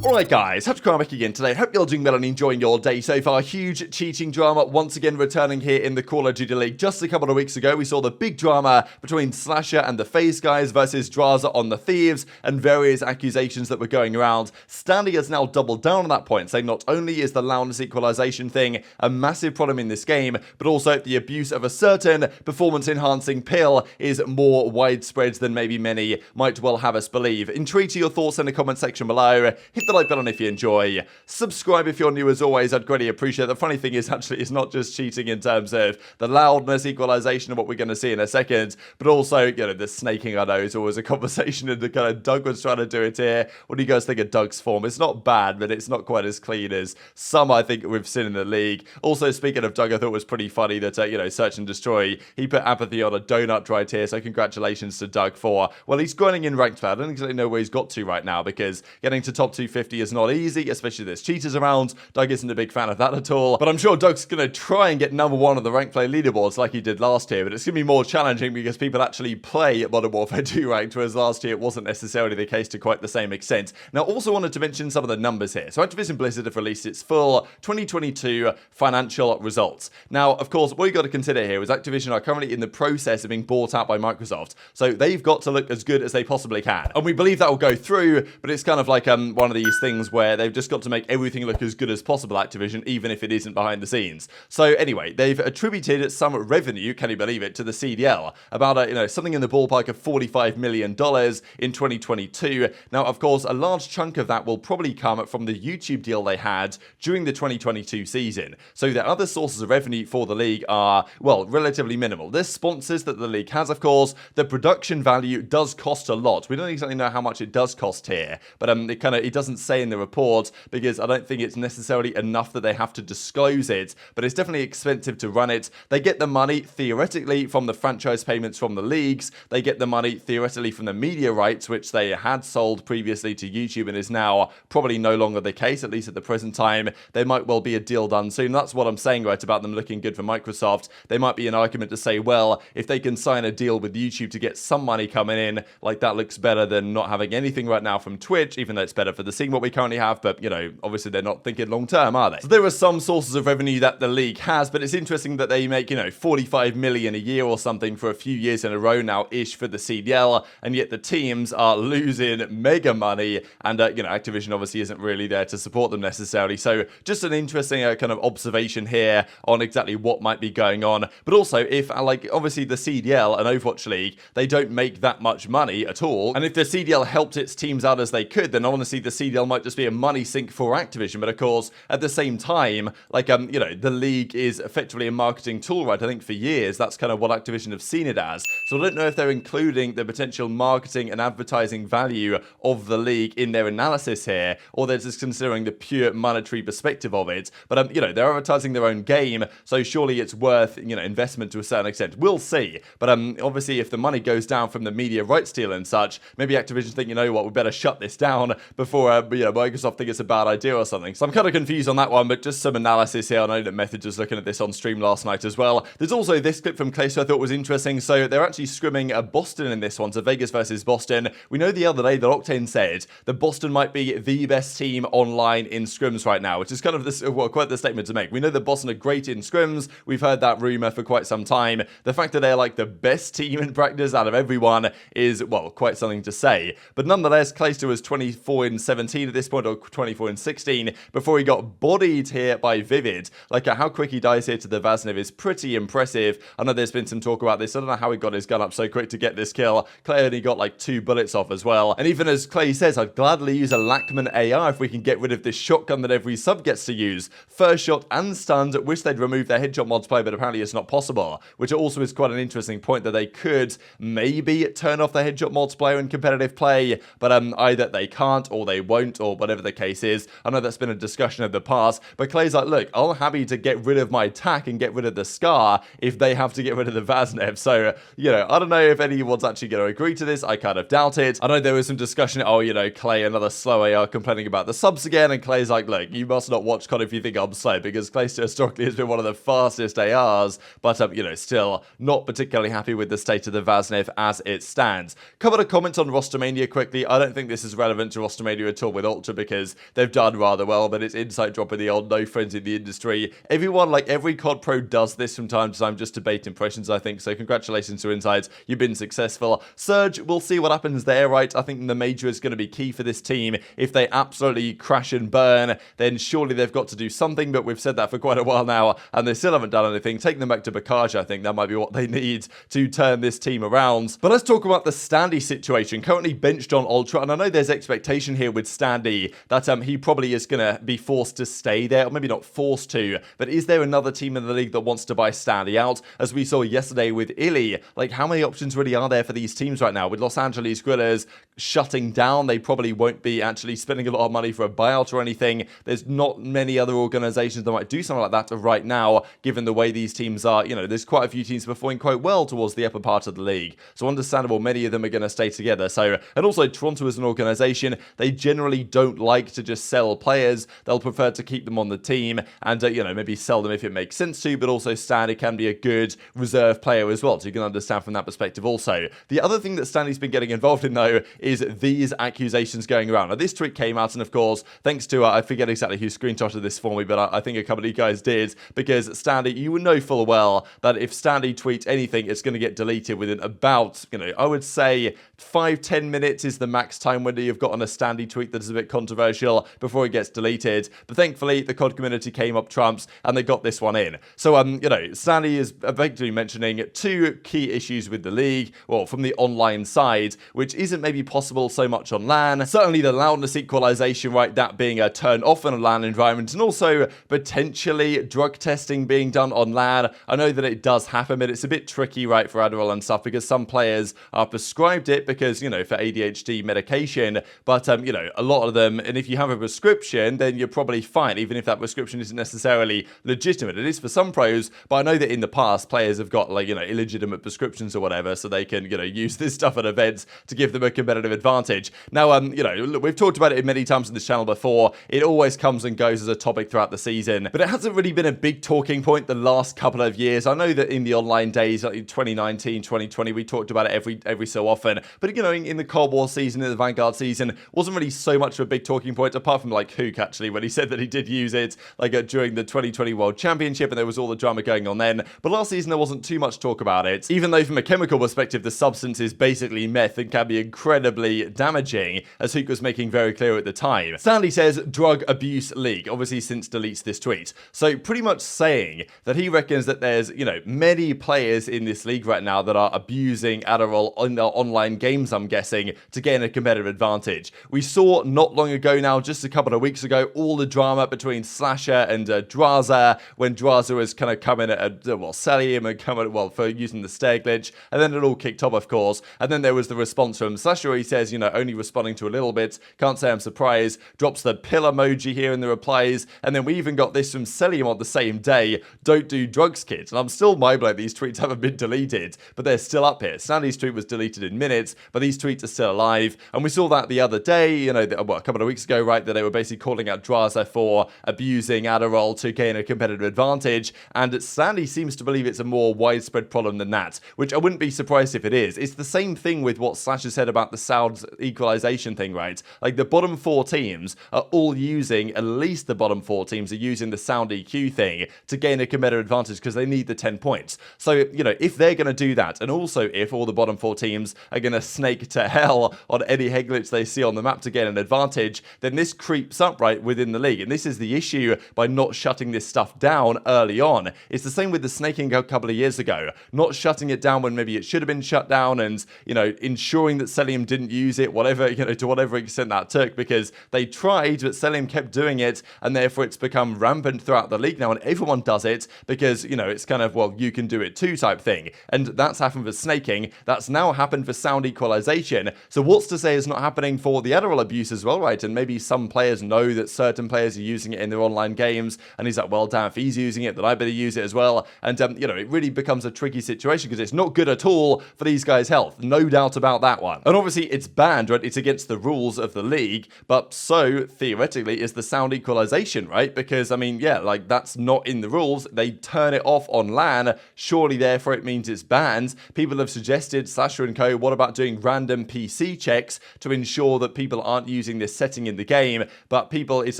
Alright guys, TacticalRab again today. Hope you're doing well and enjoying your day so far. Huge cheating drama once again returning here in the Call of Duty League. Just a couple of weeks ago we saw the big drama between Slasher and the FaZe guys versus Drazah on the Thieves and various accusations that were going around. Standy has now doubled down on that point, saying not only is the loudness equalization thing a massive problem in this game, but also the abuse of a certain performance enhancing pill is more widespread than maybe many might well have us believe. Intrigued to your thoughts in the comment section below. Hit the like button if you enjoy. Subscribe if you're new as always. I'd greatly appreciate it. The funny thing is actually it's not just cheating in terms of the loudness equalization of what we're going to see in a second, but also, you know, the snaking I know is always a conversation and the kind of Doug was trying to do it here. What do you guys think of Doug's form? It's not bad, but it's not quite as clean as some I think we've seen in the league. Also, speaking of Doug, I thought it was pretty funny that, you know, Search and Destroy, he put aBeZy on a donut right here, so congratulations to Doug for, well, he's grinding in ranked play. I don't exactly know where he's got to right now because getting to top 250 is not easy, especially there's cheaters around. Doug isn't a big fan of that at all, but I'm sure Doug's going to try and get #1 on the rank play leaderboards like he did last year, but it's going to be more challenging because people actually play Modern Warfare 2 ranked, whereas last year it wasn't necessarily the case to quite the same extent. Now, also wanted to mention some of the numbers here. So Activision Blizzard have released its full 2022 financial results. Now, of course, what you got to consider here is Activision are currently in the process of being bought out by Microsoft, so they've got to look as good as they possibly can, and we believe that will go through, but it's kind of like one of these things where they've just got to make everything look as good as possible, Activision, even if it isn't behind the scenes. So anyway, they've attributed some revenue, can you believe it, to the CDL, about you know, something in the ballpark of $45 million in 2022. Now, of course, a large chunk of that will probably come from the YouTube deal they had during the 2022 season. So the other sources of revenue for the league are, well, relatively minimal. There's sponsors that the league has, of course. The production value does cost a lot. We don't exactly know how much it does cost here, but it doesn't say in the report because I don't think it's necessarily enough that they have to disclose it, but it's definitely expensive to run it. They get the money theoretically from the franchise payments from the leagues. They get the money theoretically from the media rights, which they had sold previously to YouTube and is now probably no longer the case, at least at the present time. There might well be a deal done soon. That's what I'm saying, right, about them looking good for Microsoft. There might be an argument to say, well, if they can sign a deal with YouTube to get some money coming in, like that looks better than not having anything right now from Twitch, even though it's better for the scene what we currently have, but, you know, obviously they're not thinking long term, are they? So there are some sources of revenue that the league has, but it's interesting that they make, you know, 45 million a year or something for a few years in a row now-ish for the CDL, and yet the teams are losing mega money, and, you know, Activision obviously isn't really there to support them necessarily. So just an interesting kind of observation here on exactly what might be going on. But also, if, like, obviously the CDL and Overwatch League, they don't make that much money at all, and if the CDL helped its teams out as they could, then honestly the CDL might just be a money sink for Activision. But of course, at the same time, like, you know, the league is effectively a marketing tool, right? I think for years, that's kind of what Activision have seen it as. So I don't know if they're including the potential marketing and advertising value of the league in their analysis here, or they're just considering the pure monetary perspective of it. But, you know, they're advertising their own game, so surely it's worth, you know, investment to a certain extent. We'll see. But obviously, if the money goes down from the media rights deal and such, maybe Activision think, you know what, we better shut this down before, you know, Microsoft think it's a bad idea or something. So I'm kind of confused on that one, but just some analysis here. I know that Methodz was looking at this on stream last night as well. There's also this clip from Clay, so I thought was interesting. So they're actually scrimming Boston in this one, so Vegas versus Boston. We know the other day that Octane said that Boston might be the best team online in scrims right now, which is kind of this, well, quite the statement to make. We know that Boston are great in scrims. We've heard that rumor for quite some time. The fact that they're like the best team in practice out of everyone is, well, quite something to say. But nonetheless, Clayster was 24-17 at this point, or 24-16, before he got bodied here by Vivid. Like, how quick he dies here to the Vaznev is pretty impressive. I know there's been some talk about this. I don't know how he got his gun up so quick to get this kill. Clay only got like 2 bullets off as well. And even as Clay says, I'd gladly use a Lackman AR if we can get rid of this shotgun that every sub gets to use. First shot and stunned. Wish they'd remove their headshot mods play, but apparently it's not possible. Which also is quite an interesting point that they could maybe turn off the headshot multiplayer in competitive play, but either they can't or they won't, or whatever the case is. I know that's been a discussion of the past, but Clay's like, look, I'm happy to get rid of my TAC and get rid of the Scar if they have to get rid of the Vaznev. So, you know, I don't know if anyone's actually going to agree to this. I kind of doubt it. I know there was some discussion, oh, you know, Clay, another slow AR complaining about the subs again, and Clay's like, look, you must not watch COD if you think I'm slow, because Clay historically has been one of the fastest ARs, but, you know, still not particularly happy with the state of the Vaznev as it stands. Couple of comments on Rostermania quickly. I don't think this is relevant to Rostermania at all. all with Ultra because they've done rather well, but it's insight dropping the old no friends in the industry. Everyone, like every COD pro does this from time to time just to bait impressions, I think. So congratulations to Insights. You've been successful. Surge, we'll see what happens there, right? I think the major is going to be key for this team. If they absolutely crash and burn, then surely they've got to do something, but we've said that for quite a while now, and they still haven't done anything. Take them back to Bakaj, I think that might be what they need to turn this team around. But let's talk about the Standy situation. Currently benched on Ultra, and I know there's expectation here with Standy that he probably is going to be forced to stay there, or maybe not forced to, but is there another team in the league that wants to buy Standy out? As we saw yesterday with iLLeY, like how many options really are there for these teams right now? With Los Angeles Guerrillas shutting down, they probably won't be actually spending a lot of money for a buyout or anything. There's not many other organizations that might do something like that right now, given the way these teams are. You know, there's quite a few teams performing quite well towards the upper part of the league. So understandable, many of them are going to stay together. So, and also Toronto as an organization, they generally don't like to just sell players. They'll prefer to keep them on the team and, you know, maybe sell them if it makes sense to, but also Standy can be a good reserve player as well. So you can understand from that perspective also. The other thing that Standy's been getting involved in, though, is these accusations going around. Now, this tweet came out, and of course, thanks to, I forget exactly who screenshotted this for me, but I think a couple of you guys did, because Standy, you would know full well that if Standy tweets anything, it's going to get deleted within about, you know, I would say 5-10 minutes is the max time window you've got on a Standy tweet that is a bit controversial before it gets deleted. But thankfully, the COD community came up trumps, and they got this one in. So, you know, Standy is effectively mentioning two key issues with the league, well, from the online side, which isn't maybe possible so much on LAN. Certainly the loudness equalization, right, that being a turn off in a LAN environment, and also potentially drug testing being done on LAN. I know that it does happen, but it's a bit tricky, right, for Adderall and stuff, because some players are prescribed it because, you know, for ADHD medication, but, you know, a lot of them, and if you have a prescription, then you're probably fine, even if that prescription isn't necessarily legitimate. It is for some pros, but I know that in the past, players have got, like, you know, illegitimate prescriptions or whatever, so they can, you know, use this stuff at events to give them a competitive advantage. Now, you know, look, we've talked about it many times on this channel before. It always comes and goes as a topic throughout the season, but it hasn't really been a big talking point the last couple of years. I know that in the online days, like in 2019, 2020, we talked about it every so often, but, you know, in the Cold War season, in the Vanguard season, wasn't really so much of a big talking point, apart from, like, Huke, actually, when he said that he did use it, like, during the 2020 World Championship, and there was all the drama going on then. But last season, there wasn't too much talk about it, even though from a chemical perspective, the substance is basically meth and can be incredibly damaging, as Huke was making very clear at the time. Standy says drug abuse league, obviously since deletes this tweet. So pretty much saying that he reckons that there's, you know, many players in this league right now that are abusing Adderall in their online games, I'm guessing, to gain a competitive advantage. We saw not long ago now, just a couple of weeks ago, all the drama between Slasher and Drazah, when Drazah was kind of coming at, well, Cellium and coming, well, for using the stair glitch, and then it all kicked off, of course, and then there was the response from Slasher. He says, you know, only responding to a little bit, can't say I'm surprised, drops the pill emoji here in the replies, and then we even got this from Cellium on the same day, don't do drugs, kids. And I'm still mind-blown these tweets haven't been deleted, but they're still up here. Standy's tweet was deleted in minutes, but these tweets are still alive, and we saw that the other day, you know, well, a couple of weeks ago, right, that they were basically calling out Drazah for abusing Adderall to gain a competitive advantage, and Standy seems to believe it's a more widespread problem than that, which I wouldn't be surprised if it is. It's the same thing with what Slasher said about the sound equalization thing, right? Like, the bottom four teams are all using, at least the bottom four teams are using the sound EQ thing to gain a competitive advantage because they need the 10 points. So, you know, if they're going to do that, and also if all the bottom four teams are going to snake to hell on any head glitch they see on the map to gain an advantage, then this creeps up, right, within the league. And this is the issue by not shutting this stuff down early on. It's the same with the snaking a couple of years ago. Not shutting it down when maybe it should have been shut down, and, you know, ensuring that Cellium didn't use it, whatever, you know, to whatever extent that took, because they tried, but Cellium kept doing it, and therefore it's become rampant throughout the league now, and everyone does it because, you know, it's kind of, well, you can do it too type thing. And that's happened for snaking. That's now happened for sound equalization. So what's to say it's not happening for the Adderall abuse as well, right? And maybe some players know that certain players are using it in their online games, and he's like, well, damn, if he's using it, then I better use it as well. And, you know, it really becomes a tricky situation because it's not good at all for these guys' health. No doubt about that one. And obviously it's banned, right? It's against the rules of the league, but so theoretically is the sound equalization, right? Because, I mean, yeah, like, that's not in the rules. They turn it off on LAN. Surely, therefore, it means it's banned. People have suggested, Slasher and co, what about doing random PC checks to ensure that people aren't using this setting in the game, but people, it's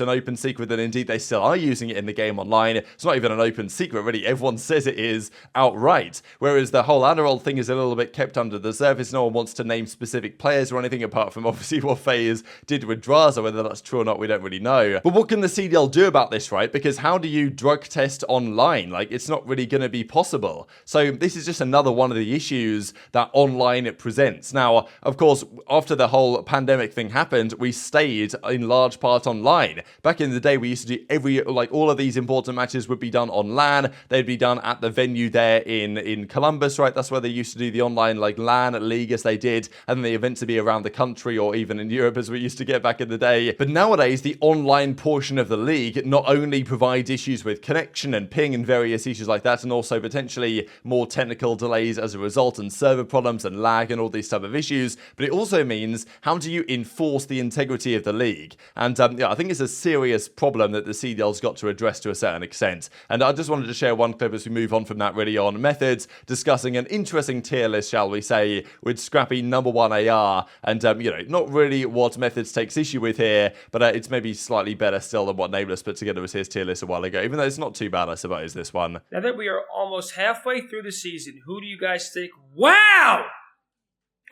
an open secret that indeed they still are using it in the game online. It's not even an open secret, really. Everyone says it is outright. Whereas the whole Adderall thing is a little bit kept under the surface. No one wants to name specific players or anything apart from obviously what FaZe did with Drazah. Whether that's true or not, we don't really know. But what can the CDL do about this, right? Because how do you drug test online? Like, it's not really going to be possible. So this is just another one of the issues that online it presents. Now, of course, after the whole pandemic thing happened, we stayed in large part online. Back in the day, we used to do all of these important matches would be done on LAN. They'd be done at the venue there in Columbus, right? That's where they used to do the online like LAN league as they did, and then the events to be around the country or even in Europe as we used to get back in the day. But nowadays, the online portion of the league not only provides issues with connection and ping and various issues like that, and also potentially more technical delays as a result and server problems and lag and all these type of issues, but it also means how do you enforce the integrity of the league? And yeah, I think it's a serious problem that the CDL's got to address to a certain extent. And I just wanted to share one clip as we move on from that really on Methodz, discussing an interesting tier list, shall we say, with scrappy #1 AR, and you know, not really what Methodz takes issue with here, but it's maybe slightly better still than what Nameless put together as his tier list a while ago, even though it's not too bad, I suppose, this one. Now that we are almost halfway through the season, who do you guys think? Wow!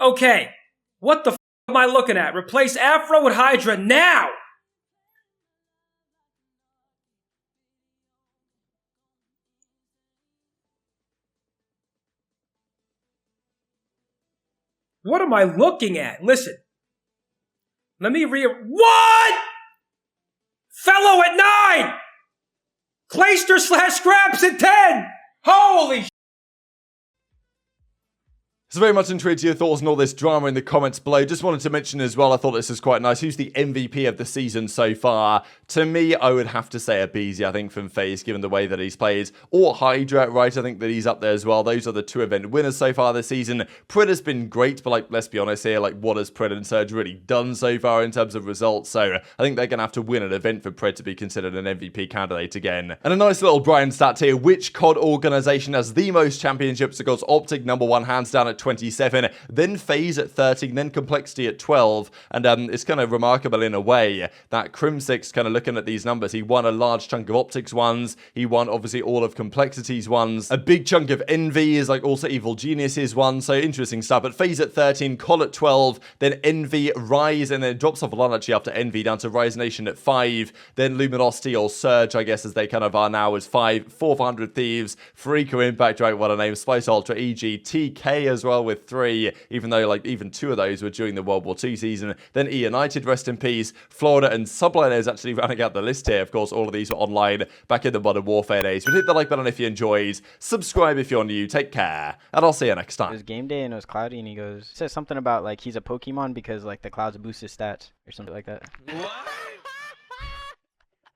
Okay, what the f am I looking at? Replace Afro with Hydra now! What am I looking at? Listen. Let me What? Fellow at 9! Clayster / Scraps at 10! Holy sh**! So very much intrigued to your thoughts on all this drama in the comments below. Just wanted to mention as well, I thought this was quite nice. Who's the MVP of the season so far? To me, I would have to say aBeZy, I think, from FaZe, given the way that he's played. Or Hydra, right? I think that he's up there as well. Those are the two event winners so far this season. Pred has been great, but like, let's be honest here, like, what has Pred and Surge really done so far in terms of results? So I think they're going to have to win an event for Pred to be considered an MVP candidate again. And a nice little Brian stat here. Which COD organization has the most championships? It goes OpTic #1, hands down at 27, then FaZe at 13, then Complexity at 12, and it's kind of remarkable in a way that Crimsix, kind of looking at these numbers, he won a large chunk of OpTic's ones, he won obviously all of Complexity's ones, a big chunk of Envy is like also Evil Genius's one, so interesting stuff. But FaZe at 13, Col at 12, then Envy, Rise, and then it drops off a lot actually after Envy down to Rise Nation at 5, then Luminosity or Surge, I guess, as they kind of are now, is 5, 400 Thieves, Freako Impact, right, what a name, Spice Ultra, EG, TK as well with 3, even though like even 2 of those were during the World War II season. Then E United, rest in peace, Florida, and Subliner is actually rounding out the list here. Of course, all of these were online back in the Modern Warfare days. But hit the like button if you enjoyed, subscribe if you're new, take care, and I'll see you next time. It was game day and it was cloudy, and he says something about like he's a Pokemon because like the clouds boost his stats or something like that. What?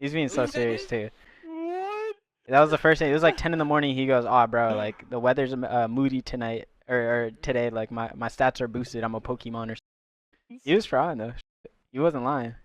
He's being so serious too. What? That was the first thing. It was like 10 in the morning. He goes, "Oh, bro, like the weather's moody tonight or today. Like my stats are boosted. I'm a Pokemon or." He was frying though. He wasn't lying.